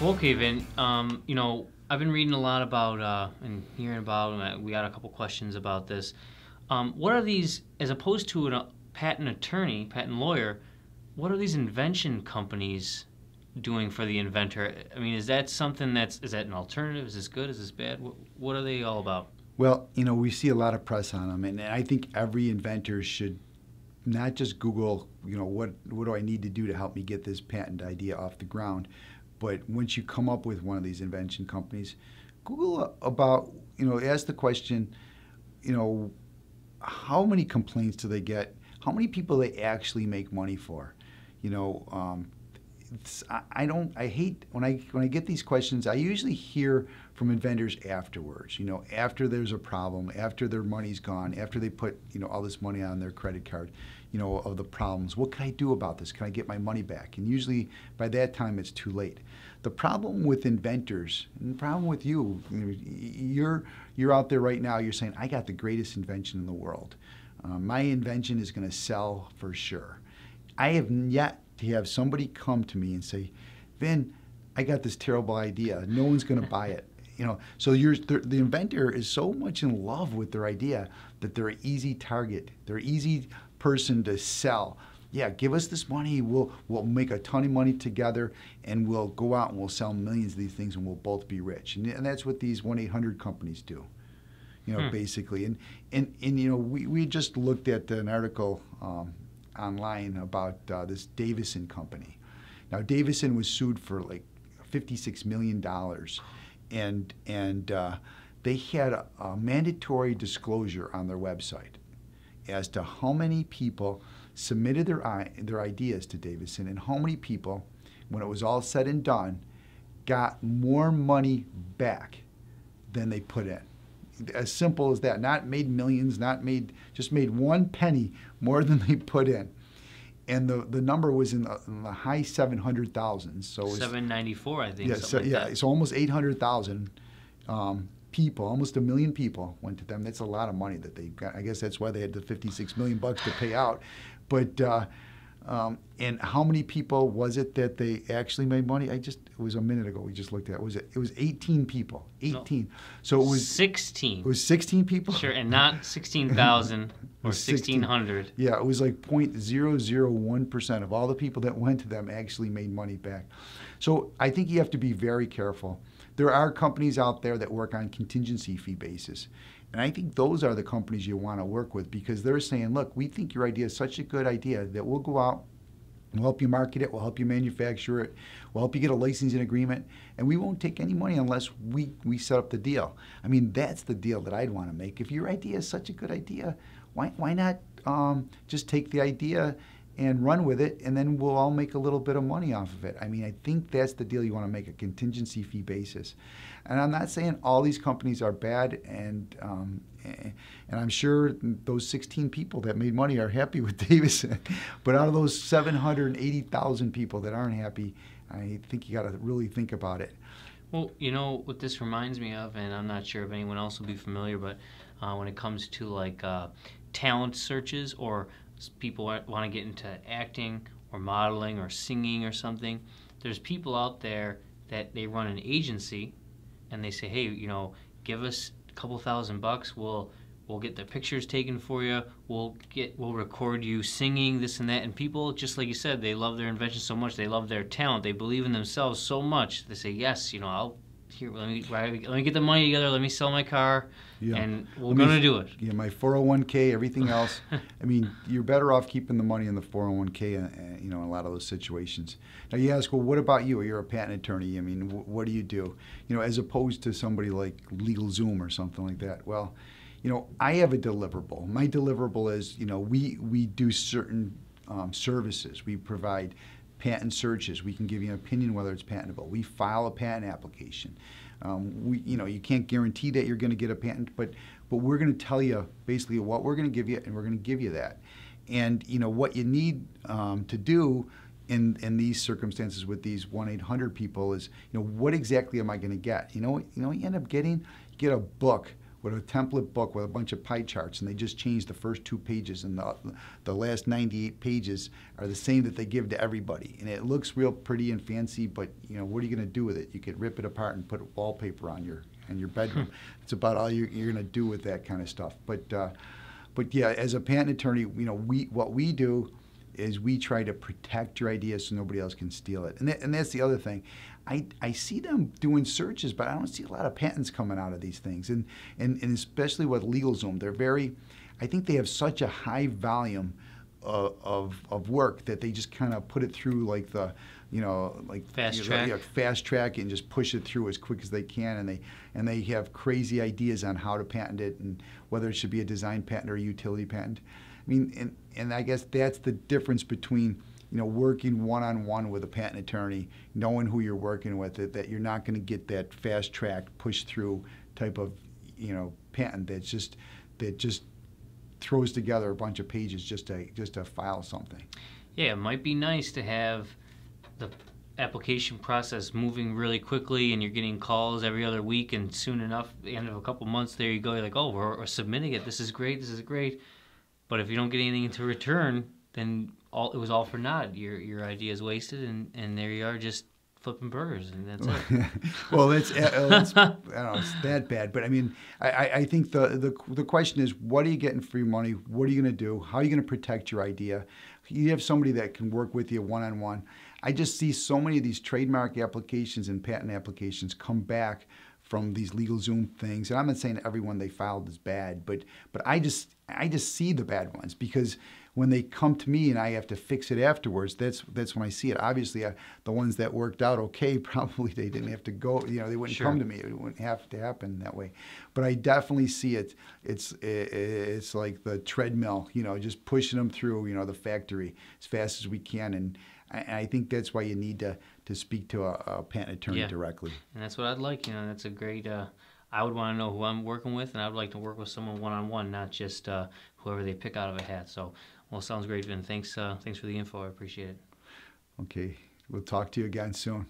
Okay, Vin. I've been reading a lot about and hearing about, and we got a couple questions about this. What are these, as opposed to a patent attorney, patent lawyer, what are these invention companies doing for the inventor? I mean, is that something is that an alternative? Is this good? Is this bad? What are they all about? Well, we see a lot of press on them, and I think every inventor should not just Google, what do I need to do to help me get this patent idea off the ground, but once you come up with one of these invention companies, Google about, ask the question, how many complaints do they get? How many people they actually make money for? I hate when I get these questions. I usually hear from inventors afterwards. After there's a problem, after their money's gone, after they put all this money on their credit card, of the problems. What can I do about this? Can I get my money back? And usually by that time it's too late. The problem with inventors, and the problem with you're out there right now. You're saying, I got the greatest invention in the world. My invention is going to sell for sure. I have yet to have somebody come to me and say, Vin, I got this terrible idea. No one's going to buy it. So the inventor is so much in love with their idea that they're an easy target. They're an easy person to sell. Yeah, give us this money. We'll make a ton of money together, and we'll go out and we'll sell millions of these things, and we'll both be rich. And that's what these 1-800 companies do. Basically. And we just looked at an article online about this Davison company. Now, Davison was sued for like $56 million, and they had a mandatory disclosure on their website as to how many people submitted their ideas to Davison and how many people, when it was all said and done, got more money back than they put in. As simple as that. Not made millions, just made 1 penny more than they put in. And the number was in the high 700,000. So it was 794, I think. Yeah, so almost 800,000 people, almost 1 million people went to them. That's a lot of money that they got. I guess that's why they had the $56 million to pay out. But and how many people was it that they actually made money? It was a minute ago we just looked at it. It was 18 people. 18. No. So it was 16. It was 16 people? Sure, and not 16,000 or 1,600. Yeah, it was like 0.001% of all the people that went to them actually made money back. So I think you have to be very careful. There are companies out there that work on contingency fee basis. And I think those are the companies you want to work with, because they're saying, look, we think your idea is such a good idea that we'll go out, we'll help you market it, we'll help you manufacture it, we'll help you get a licensing agreement, and we won't take any money unless we set up the deal. I mean, that's the deal that I'd want to make. If your idea is such a good idea, why not just take the idea and run with it, and then we'll all make a little bit of money off of it. I mean, I think that's the deal you want to make, a contingency fee basis. And I'm not saying all these companies are bad, and I'm sure those 16 people that made money are happy with Davison. But out of those 780,000 people that aren't happy, I think you got to really think about it. Well, what this reminds me of, and I'm not sure if anyone else will be familiar, but when it comes to like talent searches, or people want to get into acting or modeling or singing or something, there's people out there that they run an agency, and they say, hey, give us a couple $1,000, we'll get the pictures taken for you, we'll record you singing, this and that. And people, just like you said, they love their invention so much, they love their talent, they believe in themselves so much, they say, yes, let me get the money together, let me sell my car, and we're going to do it. Yeah, my 401k, everything else. I mean, you're better off keeping the money in the 401k, in a lot of those situations. Now you ask, well, what about you? You're a patent attorney. I mean, what do you do? As opposed to somebody like LegalZoom or something like that. Well, I have a deliverable. My deliverable is, we do certain services. We provide patent searches. We can give you an opinion whether it's patentable. We file a patent application. You can't guarantee that you're going to get a patent, but we're going to tell you basically what we're going to give you, and we're going to give you that. And what you need to do in these circumstances with these 1-800 people is, what exactly am I going to get? You end up getting, you get a book with a template book with a bunch of pie charts, and they just change the first 2 pages, and the last 98 pages are the same that they give to everybody. And it looks real pretty and fancy, but what are you going to do with it? You could rip it apart and put wallpaper on your bedroom. It's about all you're going to do with that kind of stuff. But yeah, as a patent attorney, what we do is we try to protect your idea so nobody else can steal it. And that's the other thing. I see them doing searches, but I don't see a lot of patents coming out of these things. And especially with LegalZoom, I think they have such a high volume of work that they just kind of put it through like the, fast track. Fast track and just push it through as quick as they can, and they have crazy ideas on how to patent it and whether it should be a design patent or a utility patent. I mean, and I guess that's the difference between working one-on-one with a patent attorney, knowing who you're working with, that you're not going to get that fast track push through type of patent that just throws together a bunch of pages just to file something. Yeah, it might be nice to have the application process moving really quickly, and you're getting calls every other week, and soon enough, at the end of a couple months, there you go. You're like, oh, we're submitting it. This is great. This is great. But if you don't get anything into return, then it was all for naught. Your idea is wasted, and there you are, just flipping burgers, and that's it. Well, I don't know, it's that bad. But I mean, I think the question is, what are you getting for your money? What are you going to do? How are you going to protect your idea? You have somebody that can work with you one-on-one. I just see so many of these trademark applications and patent applications come back from these LegalZoom things. And I'm not saying everyone they filed is bad, but I just see the bad ones, because when they come to me and I have to fix it afterwards, that's when I see it. Obviously, the ones that worked out okay, probably they didn't have to go. They wouldn't come to me. It wouldn't have to happen that way. But I definitely see it. It's like the treadmill, just pushing them through, the factory as fast as we can. And I think that's why you need to speak to a patent attorney directly. And that's what I'd like. That's a great. I would want to know who I'm working with, and I would like to work with someone one-on-one, not just whoever they pick out of a hat. So, well, sounds great, Vin. Thanks for the info. I appreciate it. Okay, we'll talk to you again soon.